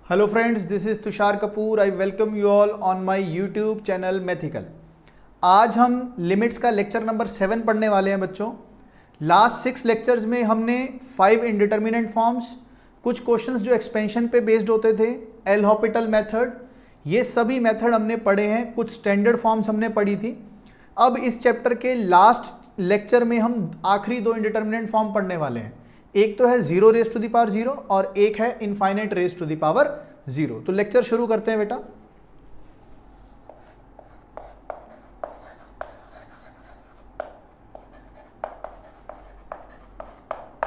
Hello friends, this is Tushar Kapoor. I welcome you all on my YouTube channel Methical. आज हम limits का lecture number 7 पढ़ने वाले हैं बच्चों. लास्ट 6 लेक्चर्स में हमने 5 इंडिटरमिनेंट फॉर्म्स, कुछ क्वेश्चंस जो एक्सपेंशन पे बेस्ड होते थे, एल हॉपिटल मेथड, ये सभी मेथड हमने पढ़े हैं. कुछ स्टैंडर्ड फॉर्म्स हमने पढ़ी थी. अब इस चैप्टर के लास्ट लेक्चर में हम आखिरी 2 इंडिटरमिनेंट फॉर्म पढ़ने वाले हैं. एक तो है 0 रेज टू द पावर 0 और एक है infinite raise to the power 0. तो लेक्चर शुरू करते हैं बेटा.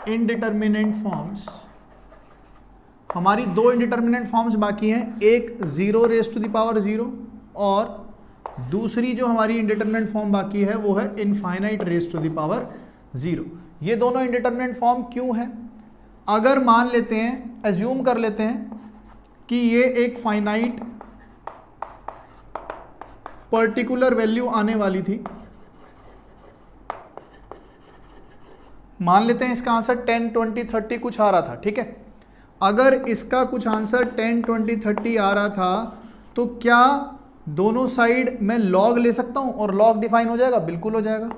इनडिटरमिनेंट फॉर्म्स, हमारी 2 इंडिटरमिनेंट फॉर्म्स बाकी हैं. एक 0 रेज टू द पावर 0 और दूसरी जो हमारी इंडिटरमिनेंट फॉर्म बाकी है वो है infinite raise to the power 0. ये दोनों इंडिटरमिनेंट फॉर्म क्यों हैं? अगर मान लेते हैं, एज्यूम कर लेते हैं कि ये एक फाइनाइट पर्टिकुलर वैल्यू आने वाली थी. मान लेते हैं इसका आंसर 10, 20, 30 कुछ आ रहा था. ठीक है, अगर इसका कुछ आंसर 10, 20, 30 आ रहा था तो क्या दोनों साइड मैं लॉग ले सकता हूं और लॉग डिफाइन हो जाएगा? बिल्कुल हो जाएगा.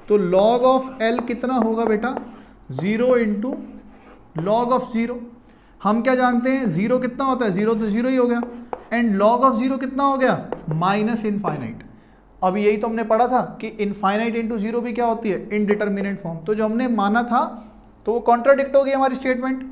तो लॉग ऑफ एल कितना होगा बेटा? 0 इंटू लॉग ऑफ 0. हम क्या जानते हैं, 0 कितना होता है? 0 तो 0 ही हो गया. एंड लॉग ऑफ 0 कितना हो गया? Minus infinite. अब यही तो हमने पढ़ा था कि इनफाइनाइट इंटू 0 भी क्या होती है? इनडिटरमिनेंट फॉर्म. तो जो हमने माना था तो वो कॉन्ट्राडिक्ट हो गई हमारी स्टेटमेंट.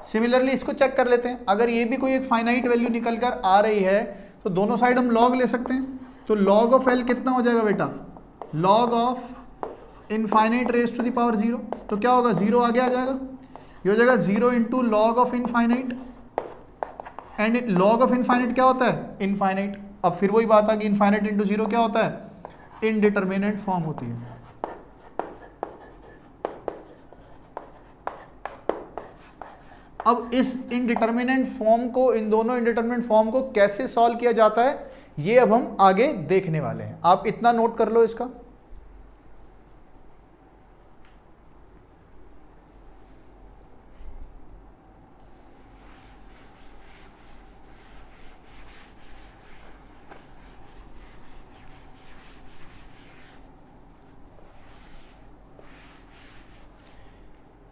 सिमिलरली इसको चेक कर लेते हैं. अगर ये भी कोई एक फाइनाइट वैल्यू निकल कर आ रही है तो दोनों साइड हम लॉग ले सकते हैं. तो लॉग ऑफ एल कितना हो जाएगा बेटा? Log of infinite raise to the power 0. तो क्या होगा? 0 आगे आ जाएगा. ये हो जाएगा 0 into log of infinite. And log of infinite क्या होता है? इनफाइनाइट. अब फिर वही बात आ कि इनफाइनाइट इंटू 0 क्या होता है? इनडिटरमिनेंट फॉर्म होती है. अब इस इनडिटरमिनेंट फॉर्म को, इन दोनों इनडिटरमिनेंट फॉर्म को कैसे सॉल्व किया जाता है ये अब हम आगे देखने वाले हैं. आप इतना नोट कर लो इसका.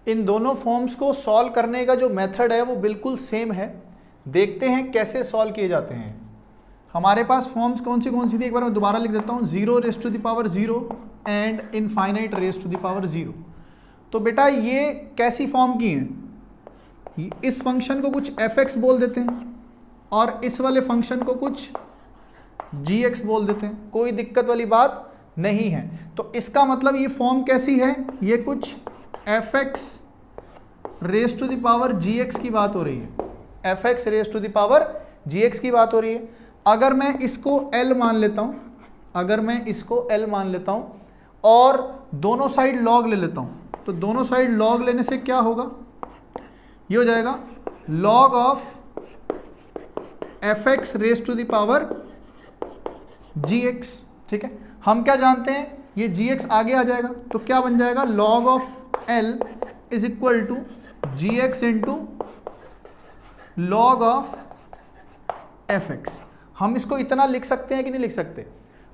इन दोनों फॉर्म्स को सॉल्व करने का जो मेथड है वो बिल्कुल सेम है. देखते हैं कैसे सॉल्व किए जाते हैं. हमारे पास फॉर्म्स कौन सी थी, एक बार मैं दोबारा लिख देता हूँ. 0 raise to the power 0 and infinite raise to the power 0. तो बेटा ये कैसी फॉर्म की हैं? इस फंक्शन को कुछ fx बोल देते हैं और इस वाले फंक्शन को कुछ gx बोल देते हैं. कोई दिक्कत वाली बात नहीं है. तो इसका मतलब ये फॉर्म कैसी है? ये कुछ fx raise to the power gx की बात हो रही है. fx raise to the power gx की बात हो रही है. अगर मैं इसको L मान लेता हूं, अगर मैं इसको L मान लेता हूं और दोनों साइड लॉग ले लेता हूं, तो दोनों साइड लॉग लेने से क्या होगा? ये हो जाएगा log of fx raise to the power gx. ठीक है, हम क्या जानते हैं? ये gx आगे आ जाएगा तो क्या बन जाएगा? Log of L is equal to gx into log of fx. हम इसको इतना लिख सकते हैं कि नहीं लिख सकते?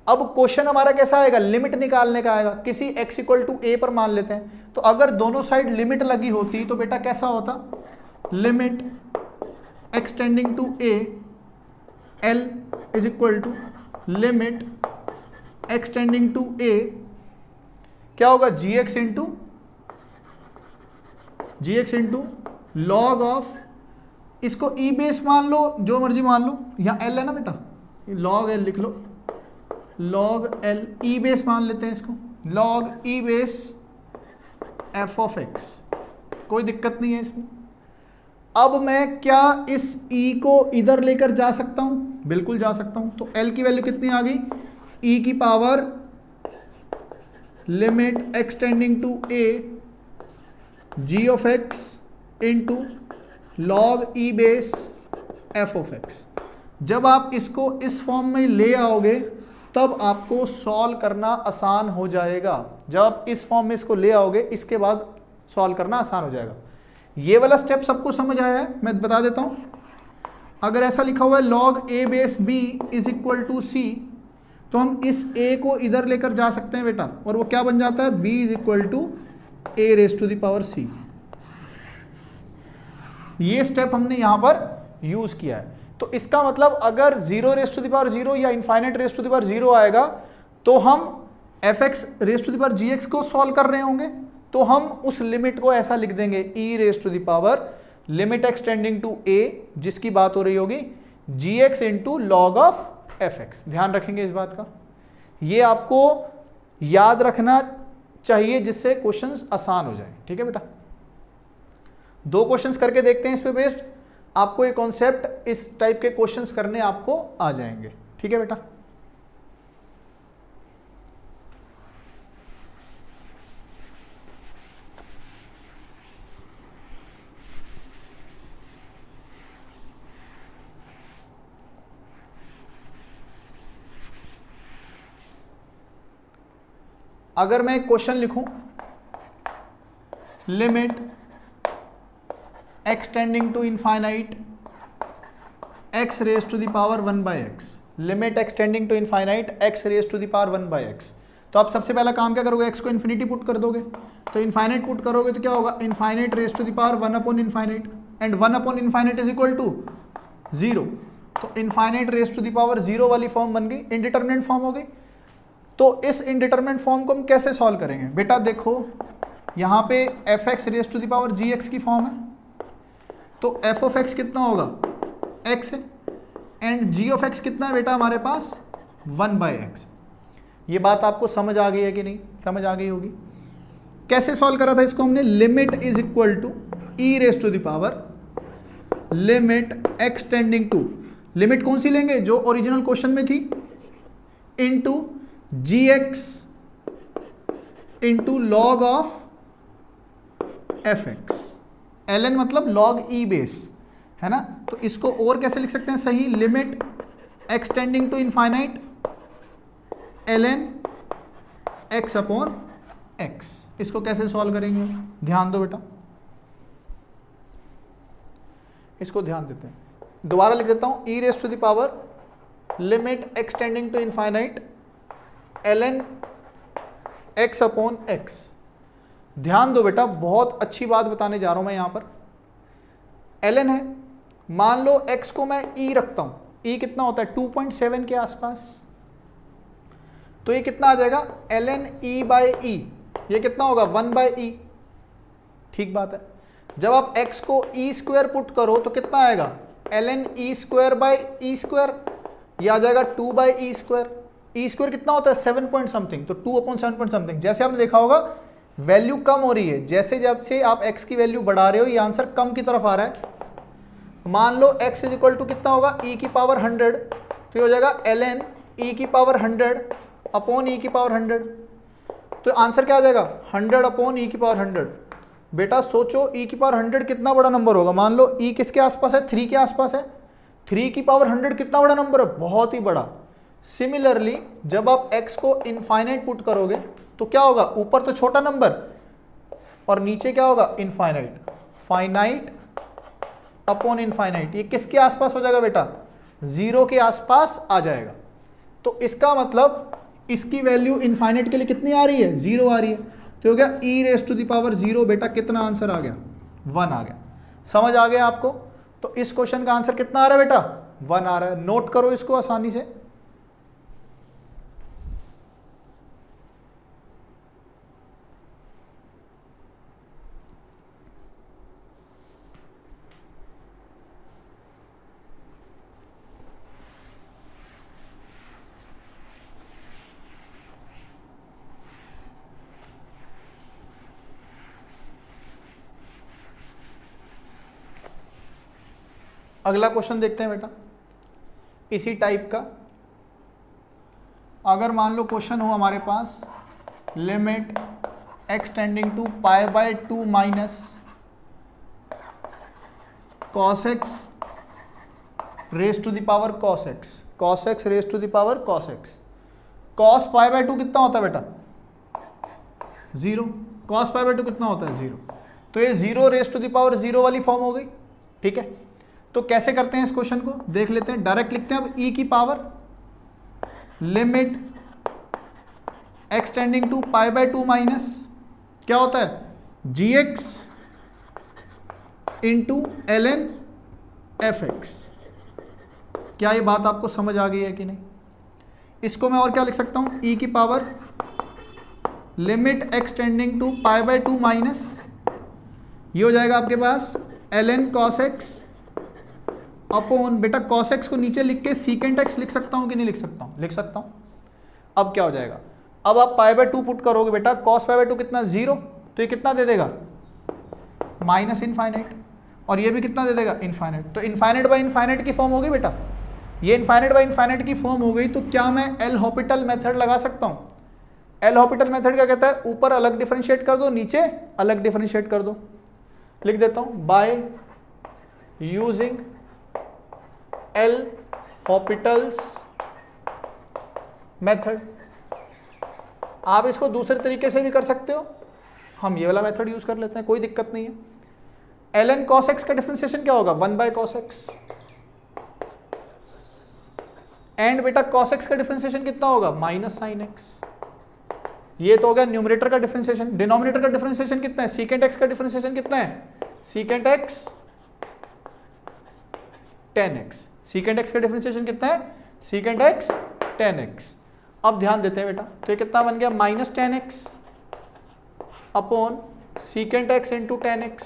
अब क्वेश्चन हमारा कैसा आएगा? लिमिट निकालने का आएगा. किसी x इक्वल टू a पर मान लेते हैं. तो अगर दोनों साइड लिमिट लगी होती तो बेटा कैसा होता? Limit x tending to a l is equal to limit x tending to a क्या होगा? gx इंटू लॉग ऑफ, इसको ई बेस मान लो, जो मर्जी मान लो. यहाँ एल है ना बेटा, लॉग एल लिख लो. लॉग एल ई बेस मान लेते हैं इसको. Log e base f of x. कोई दिक्कत नहीं है इसमें. अब मैं क्या इस ई को इधर लेकर जा सकता हूं? बिल्कुल जा सकता हूं. तो एल की वैल्यू कितनी आ गई? ई की power limit x tending to a g of x into log e base f of x. जब आप इसको इस फॉर्म में ले आओगे तब आपको सॉल्व करना आसान हो जाएगा। जब आप इस फॉर्म में इसको ले आओगे, इसके बाद सॉल्व करना आसान हो जाएगा। ये वाला स्टेप सबको समझ आया है? मैं बता देता हूं। अगर ऐसा लिखा हुआ है log a base b is equal to c, तो हम इस a को इधर लेकर जा सकते हैं बेटा, और वो क्या बन जाता है? b is equal to a raise to the power c। ये स्टेप हमने यहां पर यूज किया है। तो इसका मतलब अगर 0 रेज टू द पावर 0 या infinite raise to the power 0 आएगा, तो हम fx raise to the power gx को सॉल्व कर रहे होंगे, तो हम उस लिमिट को ऐसा लिख देंगे e raise to the power limit x tending to a, जिसकी बात हो रही होगी gx into log of fx। ध्यान रखेंगे इस बात का, ये आपको याद रखना चाहिए जिससे क्वेश्चंस आसान हो जाए। ठीक है बेटा, 2 क्वेश्चंस करके देखते हैं इस पे बेस्ड, आपको ये कॉन्सेप्ट इस टाइप के क्वेश्चंस करने आपको आ जाएंगे। ठीक है बेटा, अगर मैं एक क्वेश्चन लिखूं, limit x tending to infinite x raise to the power 1 by x, limit x tending to infinite x raise to the power 1 by x. तो आप सबसे पहला काम क्या करोगे? x को इन्फिनिटी पुट कर दोगे, तो इनफाइनाइट पुट करोगे तो क्या होगा? Infinite raise to the power 1 upon infinite, and 1 upon infinite is equal to 0। तो infinite raise to the power 0 वाली फॉर्म बन गई, इनडिटरमिनेट फॉर्म हो गई। तो इस इनडिटरमिनेट फॉर्म को हम कैसे सॉल्व करेंगे? बेटा देखो, यहाँ पे fx raise to the power gx की फॉर्म है, तो f ऑफ x कितना होगा? x है, एंड g ऑफ x कितना है बेटा हमारे पास? 1 बाई एक्स। ये बात आपको समझ आ गई है कि नहीं? समझ आ गई होगी। कैसे सॉल्व करा था इसको हमने? Limit is equal to e raise to the power limit x tending to, limit कौन सी लेंगे? जो ओरिजिनल क्वेश्चन में थी, into gx into log of fx। ln मतलब log e बेस है ना, तो इसको और कैसे लिख सकते हैं सही? Limit x tending to infinite ln x upon x। इसको कैसे सॉल्व करेंगे? ध्यान दो बेटा, इसको ध्यान देते हैं। दोबारा लिख देता हूं, e raise to the power limit x tending to infinite ln x upon x। ध्यान दो बेटा, बहुत अच्छी बात बताने जा रहा हूं मैं यहां पर। ln है, मान लो x को मैं e रखता हूं, e कितना होता है? 2.7 के आसपास, तो ये कितना आ जाएगा? ln e बाई ई, ये कितना होगा? 1 बाई ई। ठीक बात है। जब आप x को e स्क्वायर पुट करो तो कितना आएगा? ln e square by E square, ये आ जाएगा 2 by E square. E square कितना होता है? 7 पॉइंट समथिंग, तो 2 अपॉन 7 पॉइंट समथिंग। जैसे आपने देखा होगा वैल्यू कम हो रही है, जैसे जैसे आप x की वैल्यू बढ़ा रहे हो, ये आंसर कम की तरफ आ रहा है। मान लो x इज इक्वल टू कितना होगा? e की पावर 100, तो ये हो जाएगा ln e की पावर 100 अपॉन e की पावर 100। तो आंसर क्या आ जाएगा? 100 अपॉन e की पावर 100। बेटा सोचो, e की पावर 100 कितना बड़ा नंबर होगा? मान लो e किसके आसपास है? 3 के आसपास है। 3 की पावर 100 कितना बड़ा नंबर है? बहुत ही बड़ा। सिमिलरली जब आप x को इनफाइनाइट पुट करोगे तो क्या होगा? ऊपर तो छोटा नंबर और नीचे क्या होगा? इनफाइनाइट। फाइनाइट अपॉन इनफाइनाइट, ये किसके आसपास हो जाएगा बेटा? 0 के आसपास आ जाएगा। तो इसका मतलब इसकी वैल्यू इनफाइनाइट के लिए कितनी आ रही है? 0 आ रही है। तो हो गया e raise to the power 0। बेटा कितना आंसर आ गया? 1 आ गया। समझ आ गया आपको? तो इस क्वेश्चन का आंसर कितना आ रहा है बेटा? 1 आ रहा है। नोट करो इसको आसानी से। अगला क्वेश्चन देखते हैं बेटा, इसी टाइप का। अगर मान लो क्वेश्चन हो हमारे पास, limit x tending to pi by 2 minus cos x raise to the power cos x, cos x raise to the power cos x। Cos pi by 2 कितना होता है बेटा? 0। कॉस पाई बाय 2 कितना होता है? 0। तो ये 0 रेज टू द पावर 0 वाली फॉर्म हो गई। ठीक है, तो कैसे करते हैं इस क्वेश्चन को देख लेते हैं। डायरेक्ट लिखते हैं अब e की power limit x tending to pi by 2 minus क्या होता है? gx into ln fx। क्या ये बात आपको समझ आ गई है कि नहीं? इसको मैं और क्या लिख सकता हूं? e की power limit x tending to pi by 2 minus ये हो जाएगा आपके पास ln cos x अपॉन, बेटा cos x को नीचे लिख के secant x लिख सकता हूं कि नहीं लिख सकता हूं? लिख सकता हूं। अब क्या हो जाएगा? अब आप पाई बाय 2 पुट करोगे बेटा, cos पाई बाय 2 कितना? 0। तो ये कितना दे देगा? Minus infinite. और ये भी कितना दे देगा? इनफाइनाइट। तो इनफाइनाइट बाय इनफाइनाइट की फॉर्म हो गई बेटा। ये इनफाइनाइट बाय इनफाइनाइट की फॉर्म हो गई, तो क्या मैं एल हॉपिटल मेथड लगा सकता हूं? एल हॉपिटल मेथड क्या कहता है? ऊपर अलग डिफरेंशिएट कर दो, नीचे अलग डिफरेंशिएट कर दो। लिख देता हूं, बाय यूजिंग एल हॉपिटल्स मेथड। आप इसको दूसरे तरीके से भी कर सकते हो, हम ये वाला मेथड यूज कर लेते हैं, कोई दिक्कत नहीं है। ln cos x का डिफरेंशिएशन क्या होगा? 1 बाय cos x। एंड बेटा cos x का डिफरेंशिएशन कितना होगा? Minus sine x। ये तो हो गया न्यूमरेटर का डिफरेंशिएशन। डिनोमिनेटर का डिफरेंशिएशन कितना है? secant x का डिफरेंशिएशन कितना है? secant x tan x। secant x का डिफरेंशिएशन कितना है? secant x tan x। अब ध्यान देते हैं बेटा, तो ये कितना बन गया? Minus tan x upon secant x into tan x।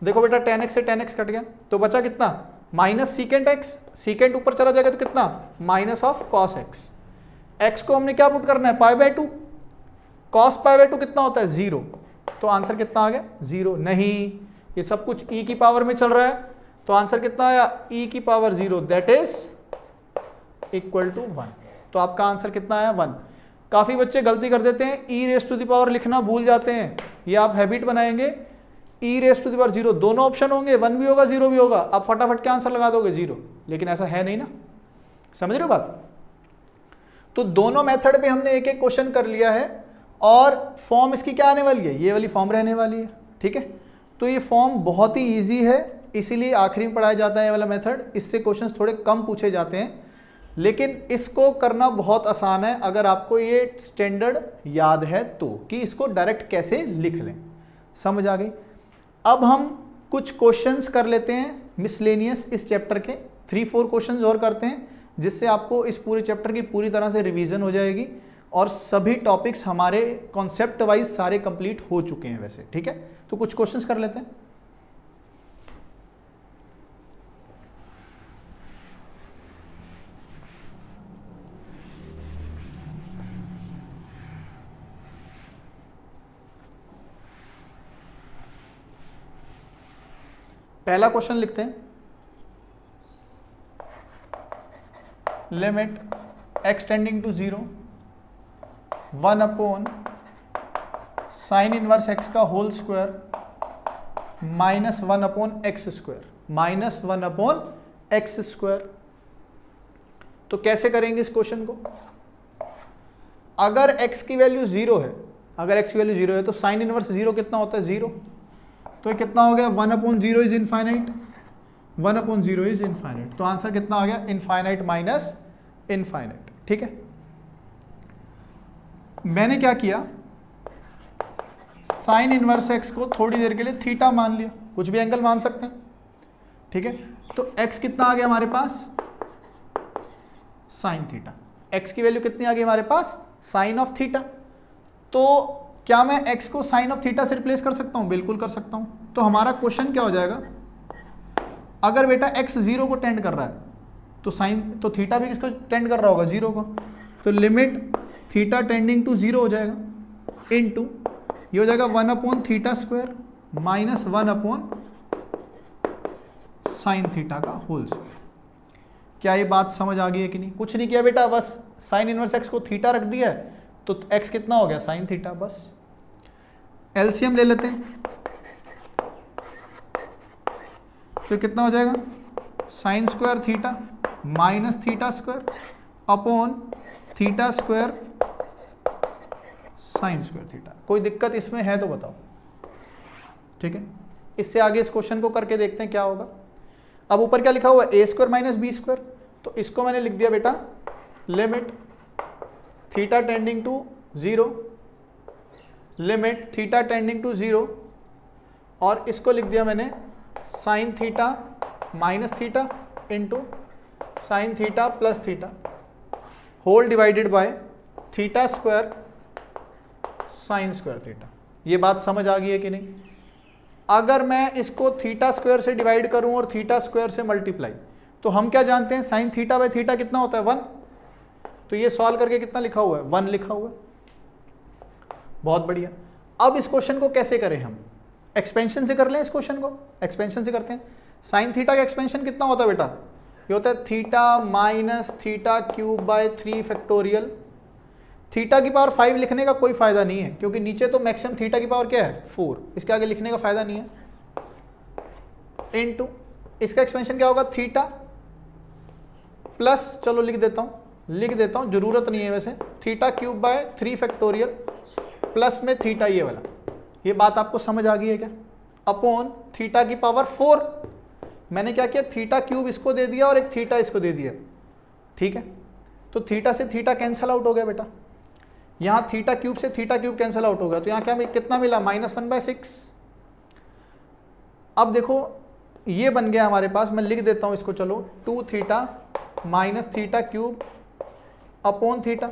देखो बेटा tan x से tan x कट गया, तो बचा कितना? Minus secant x। secant ऊपर चला जाएगा तो कितना? Minus of cos x। x को हमने क्या पुट करना है? पाई बाय 2। cos पाई बाय 2 कितना होता है? 0। तो आंसर कितना आ गया? 0। नहीं, ये सब कुछ e की पावर में चल रहा है, तो आंसर कितना आया? e की power 0 that is equal to 1। तो आपका आंसर कितना आया? 1। काफी बच्चे गलती कर देते हैं, e raise to the power लिखना भूल जाते हैं। ये आप हैबिट बनाएंगे, e raise to the power 0 दोनों ऑप्शन होंगे, 1 भी होगा 0 भी होगा, आप फटाफट क्या आंसर लगा दोगे? 0। लेकिन ऐसा है नहीं ना, समझ रहे हो बात? तो दोनों मेथड पे हमने एक एक क्वेश्चन कर लिया है, और फॉर्म इसकी क्या आने वाली है? ये वाली फॉर्म रहने वाली है। ठीक है, तो ये फॉर्म बहुत ही ईजी है, इसीलिए आखिरी में पढ़ाया जाता है ये वाला मेथड। इससे क्वेश्चन थोड़े कम पूछे जाते हैं, लेकिन इसको करना बहुत आसान है अगर आपको ये स्टैंडर्ड याद है तो, कि इसको डायरेक्ट कैसे लिख लें। समझ आ गई? अब हम कुछ क्वेश्चंस कर लेते हैं मिसलेनियस इस चैप्टर के, 3-4 क्वेश्चंस और करते हैं, जिससे आपको इस पूरे चैप्टर की पूरी तरह से रिवीजन हो जाएगी, और सभी टॉपिक्स हमारे कॉन्सेप्ट वाइज सारे कंप्लीट हो चुके हैं वैसे। ठीक है, तो कुछ क्वेश्चंस कर लेते हैं। पहला क्वेश्चन लिखते हैं, limit x tending to 0 1 upon sine inverse x का whole square minus 1 upon x square, minus 1 upon x square. तो कैसे करेंगे इस क्वेश्चन को? अगर x की वैल्यू 0 है, अगर x की वैल्यू 0 है तो साइन इनवर्स 0 कितना होता है? 0। तो ये कितना हो गया? 1 upon 0 is infinite, 1 upon 0 is infinite. तो आंसर कितना आ गया? Infinite minus infinite. ठीक है, मैंने क्या किया, साइन इनवर्स एक्स को थोड़ी देर के लिए थीटा मान लिया, कुछ भी एंगल मान सकते हैं। ठीक है, तो एक्स कितना आ गया हमारे पास? Sine theta. एक्स की वैल्यू कितनी आ गई हमारे पास? Sign of theta. तो क्या मैं x को साइन ऑफ थीटा से रिप्लेस कर सकता हूं? बिल्कुल कर सकता हूं। तो हमारा क्वेश्चन क्या हो जाएगा, अगर बेटा x 0 को टेंड कर रहा है तो साइन, तो थीटा भी किसको टेंड कर रहा होगा? 0 को। तो लिमिट थीटा टेंडिंग टू 0 हो जाएगा, इनटू ये हो जाएगा 1 upon theta square minus 1 upon sine theta का होल स्क्वायर। क्या ये बात समझ आ गई है कि नहीं? कुछ नहीं किया बेटा, बस साइन इनवर्स x को थीटा रख दिया है, तो x कितना हो गया? Sine theta. बस एलसीएम ले लेते हैं, तो कितना हो जाएगा? Sign square theta minus theta square upon theta square sine square theta. कोई दिक्कत इसमें है तो बताओ। ठीक है, इससे आगे इस क्वेश्चन को करके देखते हैं क्या होगा। अब ऊपर क्या लिखा हुआ है, a square minus b square, तो इसको मैंने लिख दिया बेटा limit theta tending to 0, limit theta tending to 0, और इसको लिख दिया मैंने sine theta minus theta into sine theta plus theta whole divided by theta square sine square theta. ये बात समझ आ गई है कि नहीं? अगर मैं इसको थीटा स्क्वायर से डिवाइड करूं और थीटा स्क्वायर से मल्टीप्लाई, तो हम क्या जानते हैं, साइन थीटा बाय थीटा कितना होता है 1, तो ये सॉल्व करके कितना लिखा हुआ है 1 लिखा हुआ है। बहुत बढ़िया। अब इस क्वेश्चन को कैसे करें हम, एक्सपेंशन से कर लें। इस क्वेश्चन को एक्सपेंशन से करते हैं। साइन थीटा का एक्सपेंशन कितना होता है बेटा, ये होता है theta minus theta cube by 3 factorial. Theta की पावर 5 लिखने का कोई फायदा नहीं है, क्योंकि नीचे तो मैक्सिमम थीटा की पावर क्या है 4, इसके आगे लिखने का फायदा नहीं है। इनटू इसका एक्सपेंशन क्या होगा थीटा प्लस, चलो लिख देता हूं, जरूरत नहीं है वैसे, theta cube by 3 factorial plus में थीटा ये वाला। ये बात आपको समझ आ गई है क्या? अपॉन थीटा की पावर 4, मैंने क्या किया, थीटा क्यूब इसको दे दिया और एक थीटा इसको दे दिया। ठीक है, तो थीटा से थीटा कैंसल आउट हो गया बेटा, यहां थीटा क्यूब से थीटा क्यूब कैंसल आउट हो गया, तो यहां क्या कितना मिला -1/6। अब देखो ये बन गया हमारे पास, मैं लिख देता हूं इसको, चलो 2 theta minus theta cube upon theta.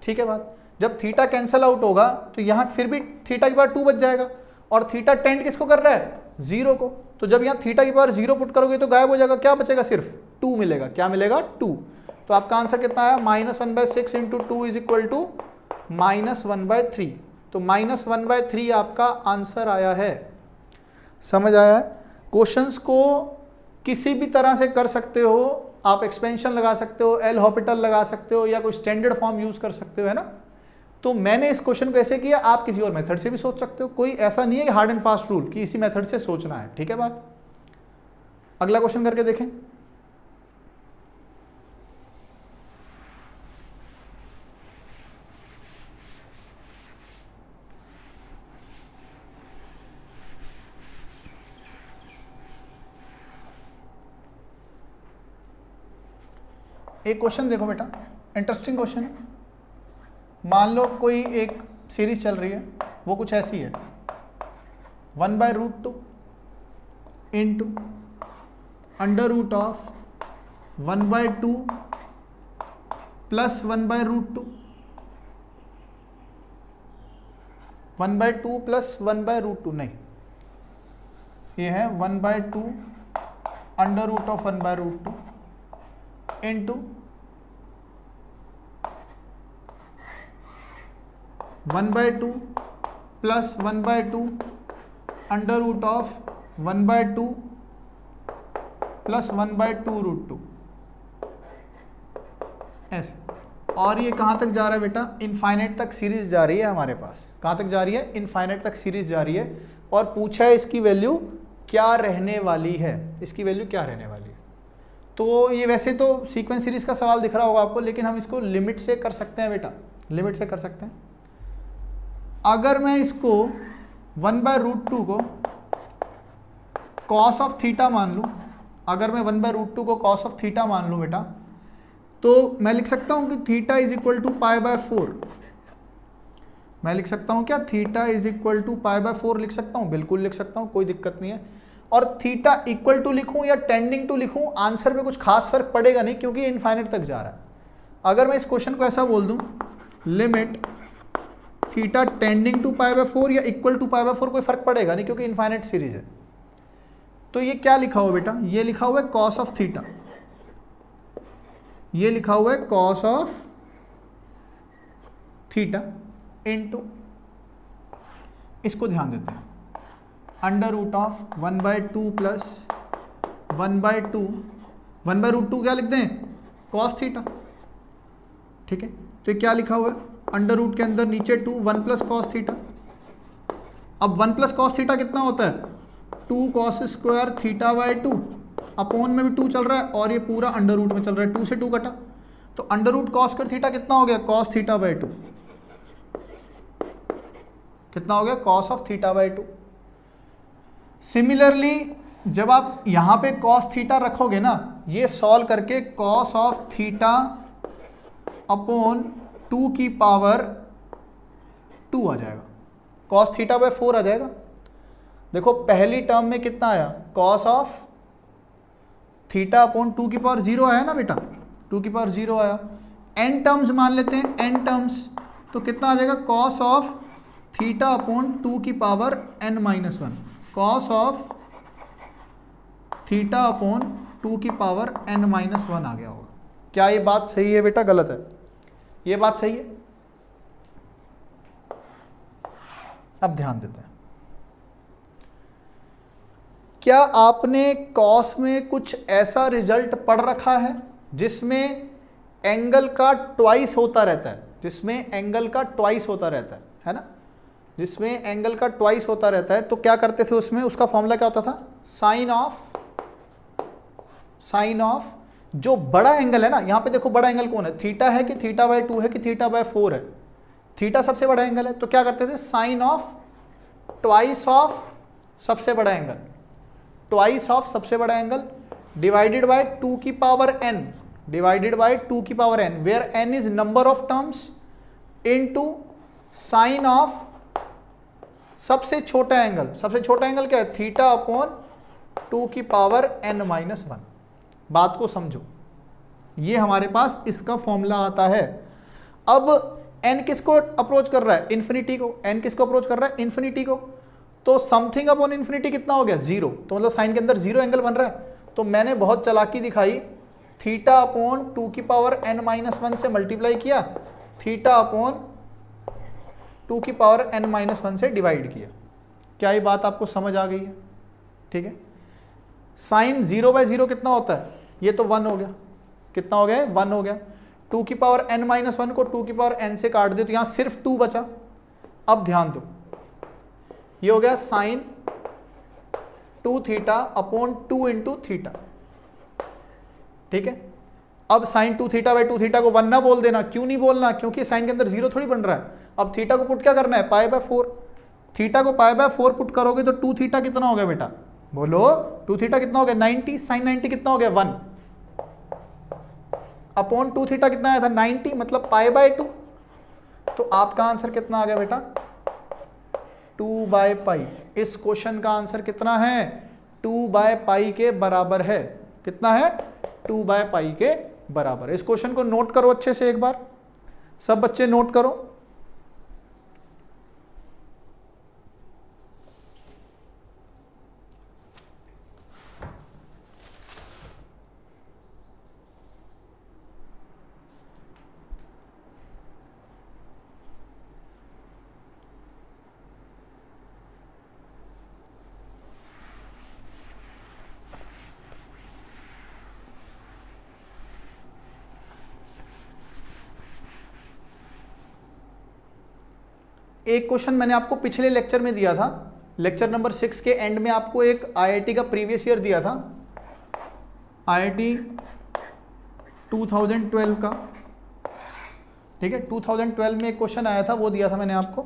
ठीक है बात, जब थीटा कैंसल आउट होगा तो यहां फिर भी थीटा की पावर 2 बच जाएगा, और थीटा टेंड किसको कर रहा है 0 को, तो जब यहां थीटा की पावर 0 पुट करोगे तो गायब हो जाएगा, क्या बचेगा सिर्फ 2 मिलेगा। क्या मिलेगा 2, तो आपका आंसर कितना आया -1/6 इंटू 2 इज इक्वल टू -1/3, तो -1/3 आपका आंसर आया है। समझ आया? क्वेश्चंस को किसी भी तरह से कर सकते हो आप, एक्सपेंशन लगा सकते हो, एल हॉपिटल लगा सकते हो, या कोई स्टैंडर्ड फॉर्म यूज कर सकते हो, है ना। तो मैंने इस क्वेश्चन को ऐसे किया, आप किसी और मेथड से भी सोच सकते हो, कोई ऐसा नहीं है कि हार्ड एंड फास्ट रूल कि इसी मेथड से सोचना है। ठीक है बात, अगला क्वेश्चन करके देखें। एक क्वेश्चन देखो बेटा, इंटरेस्टिंग क्वेश्चन है। मान लो कोई एक सीरीज चल रही है, वो कुछ ऐसी है 1/√2 इंटू √1/2 प्लस 1/√2, 1/2 प्लस 1/√2 नहीं, ये है 1/2 √1/√2 इंटू 1/2 प्लस 1/2 √1/2 प्लस 1/2√2 ऐसे। और ये कहाँ तक जा रहा है बेटा, इनफाइनाइट तक सीरीज जा रही है हमारे पास। कहाँ तक जा रही है, इनफाइनाइट तक सीरीज जा रही है, और पूछा है इसकी वैल्यू क्या रहने वाली है, इसकी वैल्यू क्या रहने वाली है। तो ये वैसे तो सीक्वेंस सीरीज का सवाल दिख रहा होगा आपको, लेकिन हम इसको लिमिट से कर सकते हैं बेटा, लिमिट से कर सकते हैं। अगर मैं इसको 1/√2 को कॉस ऑफ थीटा मान लूं, अगर मैं 1/√2 को कॉस ऑफ थीटा मान लूं बेटा, तो मैं लिख सकता हूं कि थीटा इज इक्वल टू π/4। मैं लिख सकता हूं क्या, थीटा इज इक्वल टू π/4 लिख सकता हूं, बिल्कुल लिख सकता हूं, कोई दिक्कत नहीं है। और थीटा इक्वल टू लिखूं या टेंडिंग टू लिखूं, आंसर में कुछ खास फर्क पड़ेगा नहीं, क्योंकि इनफाइनाइट तक जा रहा है। अगर मैं इस क्वेश्चन को ऐसा बोल दूं, लिमिट थीटा टेंडिंग टू π/4 या इक्वल टू π/4, कोई फर्क पड़ेगा नहीं, क्योंकि इनफाइनाइट सीरीज है। तो ये क्या लिखा हुआ बेटा, ये लिखा हुआ है कॉस ऑफ थीटा, ये लिखा हुआ है कॉस ऑफ थीटा इनटू, इसको ध्यान देते हैं, √1/2 प्लस 1/2, 1/√2 क्या लिख दें, कॉस थीटा। ठीक है, तो ये क्या लिखा हुआ है, अंडर रूट के अंदर नीचे 2, 1 प्लस कॉस थीटा। अब 1 प्लस कॉस थीटा कितना होता है, 2 कॉस स्क्वायर थीटा/2, अपॉन में भी 2 चल रहा है, और ये पूरा अंडर रूट में चल रहा है, 2 से 2 कटा, तो under root cos square theta कितना हो गया, कॉस थीटा बाई 2। कितना हो गया, cos of theta by 2। Similarly जब आप यहां पे कॉस थीटा रखोगे ना, ये सॉल्व करके कॉस ऑफ थीटा अपॉन 2 की पावर 2 आ जाएगा, कॉस थीटा बाय 4 आ जाएगा। देखो पहली टर्म में कितना आया, कॉस ऑफ थीटा अपॉन 2 की पावर 0 आया ना बेटा, 2 की पावर 0 आया। n टर्म्स मान लेते हैं, n टर्म्स, तो कितना आ जाएगा, कॉस ऑफ थीटा अपॉन 2 की power n minus 1, cos of theta upon 2 की पावर n माइनस 1 आ गया होगा। क्या ये बात सही है बेटा, गलत है? ये बात सही है। अब ध्यान देते हैं, क्या आपने कॉस में कुछ ऐसा रिजल्ट पढ़ रखा है जिसमें एंगल का ट्वाइस होता रहता है, जिसमें एंगल का ट्वाइस होता रहता है ना, जिसमें एंगल का ट्वाइस होता रहता है? तो क्या करते थे उसमें, उसका फॉर्मूला क्या होता था, साइन ऑफ जो बड़ा एंगल है ना, यहां पे देखो बड़ा एंगल कौन है, थीटा है कि थीटा बाय 2 है कि थीटा बाय 4 है, थीटा सबसे बड़ा एंगल है, तो क्या करते थे, साइन ऑफ ट्वाइस ऑफ सबसे बड़ा एंगल, ट्वाइस ऑफ सबसे बड़ा एंगल डिवाइडेड बाय 2 की पावर n, डिवाइडेड बाय 2 की power n, where n is number of terms into sine of सबसे छोटा एंगल। सबसे छोटा एंगल क्या है, थीटा अपॉन 2 की पावर n माइनस 1। बात को समझो, ये हमारे पास इसका फॉर्मूला आता है। अब n किसको अप्रोच कर रहा है, इन्फिनिटी को, n किसको अप्रोच कर रहा है, इन्फिनिटी को, तो समथिंग अपॉन इन्फिनिटी कितना हो गया, 0, तो मतलब साइन के अंदर 0 एंगल बन रहा है। तो मैंने बहुत चालाकी दिखाई, थीटा अपॉन 2 की पावर n माइनस 1 से मल्टीप्लाई किया, थीटा अपॉन 2 की पावर n माइनस 1 से डिवाइड किया। क्या ये बात आपको समझ आ गई है? ठीक है। साइन 0 बाय 0 कितना होता है, ये तो 1 हो गया, कितना हो गया, 1 हो गया। 2 की पावर n माइनस 1 को 2 की पावर n से काट दे तो यहां सिर्फ 2 बचा। अब ध्यान दो, ये हो गया sine 2 theta upon 2 into theta, ठीक है। अब साइन 2 थीटा बाई 2 थीटा को 1 ना बोल देना, क्यों नहीं बोलना, क्योंकि साइन के अंदर 0 थोड़ी बन रहा है। अब थीटा को पुट क्या करना है, पाई बाय 4, थीटा को पाई बाय 4 पुट करोगे तो 2 थीटा कितना हो गया बेटा, बोलो 2 थीटा कितना हो गया, 90, साइन 90 कितना हो गया, 1 अपॉन 2 थीटा कितना आया था, 90, मतलब पाई बाय 2। तो आपका आंसर कितना आ गया बेटा, 2 बाय पाई। इस क्वेश्चन का आंसर कितना है, 2 बाय पाई के बराबर है। कितना है, 2 बाय पाई के बराबर। इस क्वेश्चन को नोट करो अच्छे से, एक बार सब बच्चे नोट करो। एक क्वेश्चन मैंने आपको पिछले लेक्चर में दिया था, लेक्चर नंबर 6 के एंड में आपको एक आईआईटी का प्रीवियस ईयर दिया था, आईआईटी 2012 का, ठीक है। 2012 में एक क्वेश्चन आया था, वो दिया था मैंने आपको,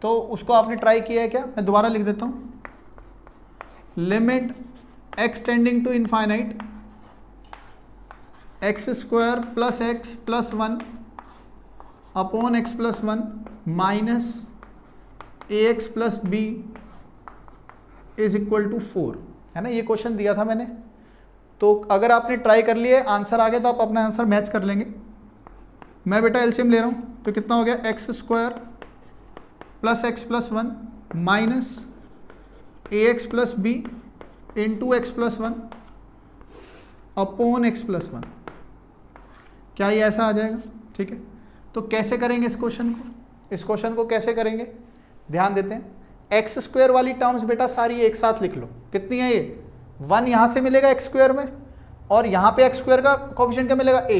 तो उसको आपने ट्राई किया है क्या? मैं दोबारा लिख देता हूँ, limit x tending to infinite x square plus x plus 1 upon x plus 1 minus a x plus b is equal to 4, है ना। ये क्वेश्चन दिया था मैंने, तो अगर आपने ट्राई कर लिए, आंसर आ गया, तो आप अपना आंसर मैच कर लेंगे। मैं बेटा एलसीएम ले रहा हूँ, तो कितना हो गया, x square plus x plus 1 minus a x plus b into x plus 1 upon x plus 1। क्या ये ऐसा आ जाएगा? ठीक है। तो कैसे करेंगे इस क्वेश्चन को, इस क्वेश्चन को कैसे करेंगे, ध्यान देते हैं। एक्स स्क्वायर वाली टर्म्स बेटा सारी एक साथ लिख लो। कितनी है ये, 1 यहां से मिलेगा एक्स स्क्वायर में, और यहां पे एक्स स्क्वायर का कोफिशिएंट क्या मिलेगा, a,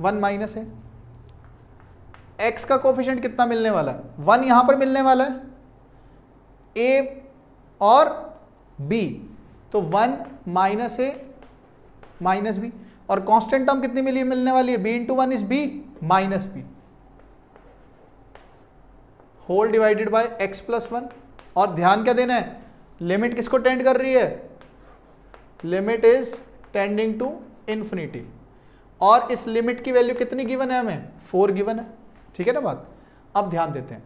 1 माइनस है। एक्स का कोफिशिएंट कितना मिलने वाला है, 1 यहां पर मिलने वाला है, a और b, तो 1 माइनस a माइनस b, और कांस्टेंट टर्म कितनी मिलने वाली है, b into 1 is b minus b whole divided by x plus 1। और ध्यान क्या देना है, लिमिट किसको टेंड कर रही है, limit is tending to infinity. और इस लिमिट की वैल्यू कितनी गिवन है हमें, 4 गिवन है, ठीक है ना बात। अब ध्यान देते हैं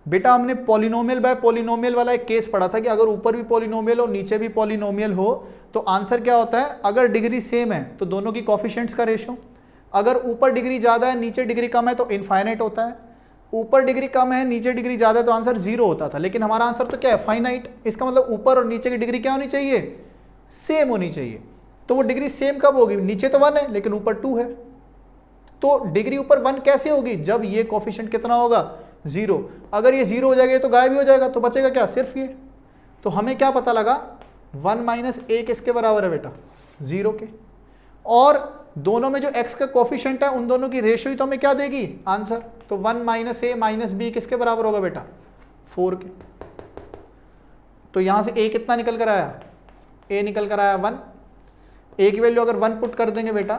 बेटा, हमने पॉलिनोमियल बाय पॉलिनोमियल वाला एक केस पढ़ा था कि अगर ऊपर भी पॉलिनोमियल हो नीचे भी पॉलिनोमियल हो तो आंसर क्या होता है, अगर डिग्री सेम है तो दोनों की कोफिशिएंट्स का रेशो, अगर ऊपर डिग्री ज्यादा है नीचे डिग्री कम है तो इनफाइनाइट होता है, ऊपर डिग्री कम है नीचे डिग्री ज्यादा है तो आंसर 0 होता था। लेकिन हमारा आंसर तो क्या है, फाइनाइट। इसका मतलब ऊपर और नीचे की डिग्री क्या होनी चाहिए, सेम होनी चाहिए। तो वो डिग्री सेम कब होगी, नीचे तो 1 है लेकिन ऊपर 2 है, तो डिग्री ऊपर 1 कैसे होगी, जब ये कोफिशिएंट कितना होगा, 0। अगर ये 0 हो जाएगा तो गायब ही हो जाएगा, तो बचेगा क्या, सिर्फ ये। तो हमें क्या पता लगा, 1 माइनस a किसके बराबर है बेटा, 0 के। और दोनों में जो x का कोफिशिएंट है उन दोनों की रेशियो ही तो हमें क्या देगी, आंसर। तो 1 माइनस a माइनस b किसके बराबर होगा बेटा, 4 के। तो यहां से a कितना निकल कर आया, a निकल कर आया 1। a की वैल्यू अगर 1 पुट कर देंगे बेटा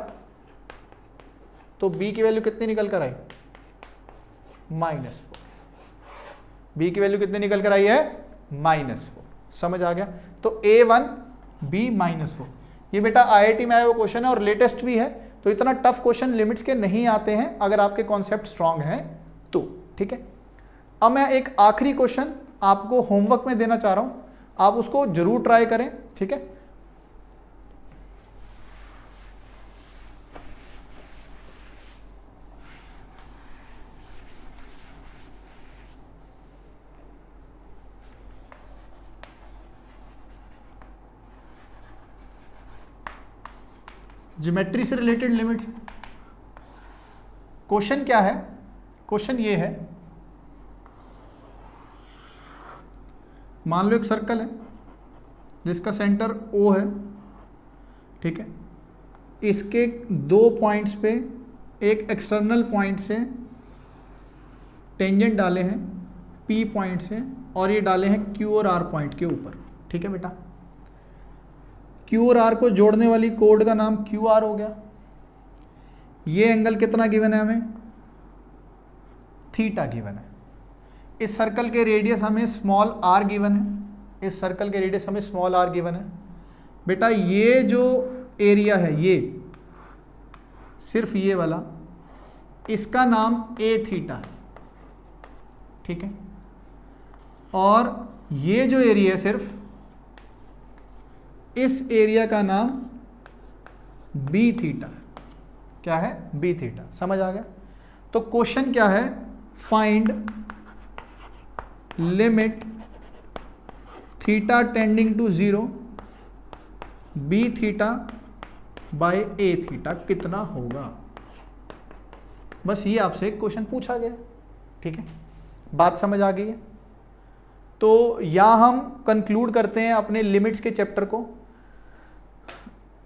तो b की वैल्यू कितनी निकल कर आई, -4। b की वैल्यू कितनी निकल कर आई है, -4। समझ आ गया। तो a1 b -4। ये बेटा IIT में आया हुआ क्वेश्चन है और लेटेस्ट भी है, तो इतना टफ क्वेश्चन लिमिट्स के नहीं आते हैं अगर आपके कॉन्सेप्ट स्ट्रांग हैं तो, ठीक है। अब मैं एक आखिरी क्वेश्चन आपको होमवर्क में देना चाह रहा हूं, आप उसको जरूर ट्राई करें, ठीक है। ज्योमेट्री से रिलेटेड लिमिट्स। क्वेश्चन क्या है, क्वेश्चन ये है, मान लो एक सर्कल है जिसका सेंटर O है, ठीक है। इसके 2 पॉइंट्स पे एक एक्सटर्नल पॉइंट से टेंजेंट डाले हैं P पॉइंट से, और ये डाले हैं Q और R पॉइंट के ऊपर, ठीक है बेटा। Q और R को जोड़ने वाली कोड का नाम QR हो गया। ये एंगल कितना गिवन है हमें, थीटा गिवन है। इस सर्कल के रेडियस हमें स्मॉल r गिवन है, इस सर्कल के रेडियस हमें स्मॉल r गिवन है। बेटा ये जो एरिया है, ये सिर्फ ये वाला, इसका नाम a थीटा है, ठीक है। और ये जो एरिया है सिर्फ, इस एरिया का नाम b थीटा है। क्या है, b थीटा। समझ आ गया। तो क्वेश्चन क्या है, find limit theta tending to 0 b theta by a theta कितना होगा। बस ये आपसे एक क्वेश्चन पूछा गया, ठीक है। बात समझ आ गई है। तो यहां हम कंक्लूड करते हैं अपने लिमिट्स के चैप्टर को।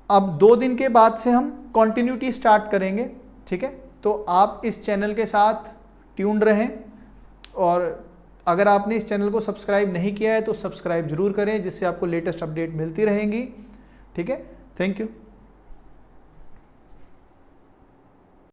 अब 2 दिन के बाद से हम कॉन्टिन्यूटी स्टार्ट करेंगे, ठीक है। तो आप इस चैनल के साथ ट्यून्ड रहें, और अगर आपने इस चैनल को सब्सक्राइब नहीं किया है तो सब्सक्राइब जरूर करें, जिससे आपको लेटेस्ट अपडेट मिलती रहेंगी, ठीक है। Thank you.